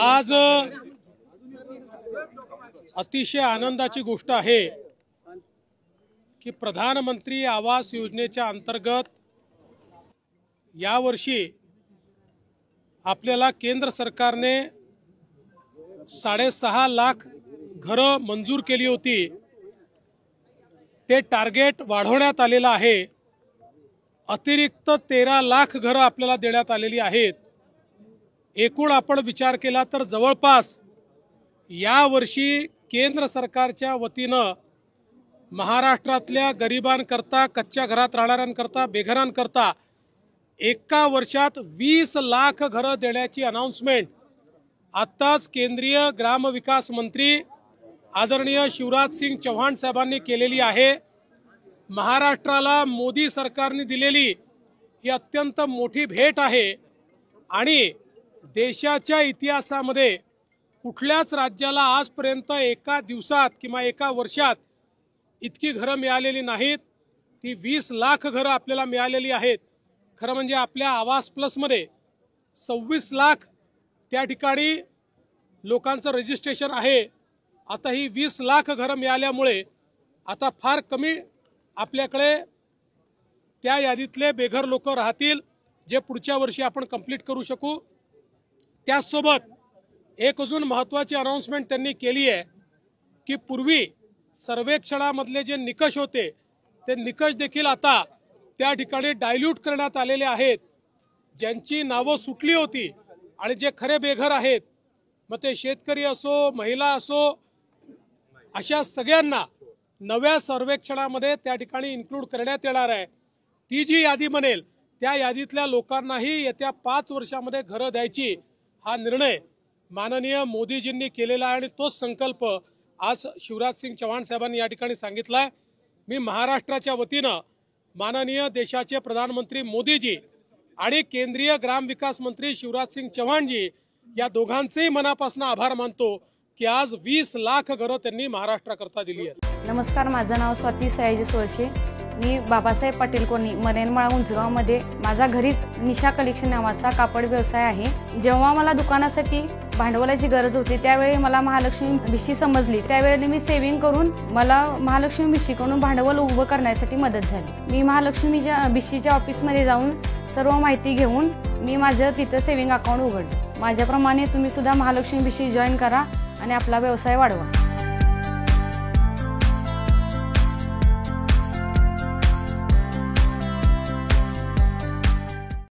आज अतिशय आनंदाची गोष्ट आहे की प्रधानमंत्री आवास योजनेच्या अंतर्गत यावर्षी आपल्याला केंद्र सरकारने 6.5 लाख घरं मंजूर केली होती। ते टार्गेट वाढवण्यात आलेलं आहे। अतिरिक्त 13 लाख घरं आपल्याला देण्यात आलेली आहेत। एकूण आपण विचार केला तर जवळपास यावर्षी केंद्र सरकारच्या वतीनं महाराष्ट्रातल्या गरिबांकरता, कच्च्या घरात राहणाऱ्यांकरता, बेघरांकरता एका वर्षात 20 लाख घरं देण्याची अनाउन्समेंट आत्ताच केंद्रीय ग्रामविकास मंत्री आदरणीय शिवराज सिंग चौहान साहेबांनी केलेली आहे। महाराष्ट्राला मोदी सरकारने दिलेली ही अत्यंत मोठी भेट आहे आणि देशाच्या इतिहासामध्ये कुठल्याच राज्याला आजपर्यंत एका दिवसात किंवा एका वर्षात इतकी घरं मिळालेली नाहीत। ती 20 लाख घरं आपल्याला मिळालेली आहेत। खरं म्हणजे आपल्या आवास प्लसमध्ये 26 लाख त्या ठिकाणी लोकांचं रजिस्ट्रेशन आहे। आता ही 20 लाख घरं मिळाल्यामुळे आता फार कमी आपल्याकडे त्या यादीतले बेघर लोक राहतील जे पुढच्या वर्षी आपण कंप्लीट करू शकू। त्यासोबत एक अजून महत्त्वाची अनाउन्समेंट त्यांनी केली आहे की पूर्वी सर्वेक्षणामधले जे निकष होते ते निकष देखील आता त्या ठिकाणी डायल्यूट करण्यात आलेले आहेत। ज्यांची नावं सुटली होती आणि जे खरे बेघर आहेत, मग ते शेतकरी असो, महिला असो, अशा सगळ्यांना नव्या सर्वेक्षणामध्ये त्या ठिकाणी इन्क्लूड करण्यात येणार आहे। ती जी यादी बनेल त्या यादीतल्या लोकांनाही येत्या 5 वर्षामध्ये घरं द्यायची हा निर्णय माननीय मोदीजींनी केलेला आहे आणि तोच संकल्प आज शिवराज सिंग चौहान साहेबांनी या ठिकाणी सांगितलाय। मी महाराष्ट्राच्या वतीनं माननीय देशाचे प्रधानमंत्री मोदीजी आणि केंद्रीय ग्रामविकास मंत्री शिवराज सिंग चौहानजी या दोघांचेही मनापासून आभार मानतो की आज 20 लाख घरं त्यांनी महाराष्ट्राकरता दिली आहेत। नमस्कार, माझं नाव स्वाती सयाजी सोळशे। मी बाबासाहेब पाटील कॉलनी मनेनमाळ उंचगावमध्ये माझा घरीच निशा कलेक्शन नावाचा कापड व्यवसाय आहे। जेव्हा मला दुकानासाठी भांडवलाची गरज होती त्यावेळी मला महालक्ष्मी भिशी समजली। त्यावेळी मी सेव्हिंग करून मला महालक्ष्मी भिशीकडून भांडवल उभं करण्यासाठी मदत झाली। मी महालक्ष्मीच्या भिशीच्या ऑफिसमध्ये जाऊन सर्व माहिती घेऊन मी माझं तिथं सेव्हिंग अकाउंट उघडलं। माझ्याप्रमाणे तुम्ही सुद्धा महालक्ष्मी भिशी जॉईन करा आणि आपला व्यवसाय वाढवा।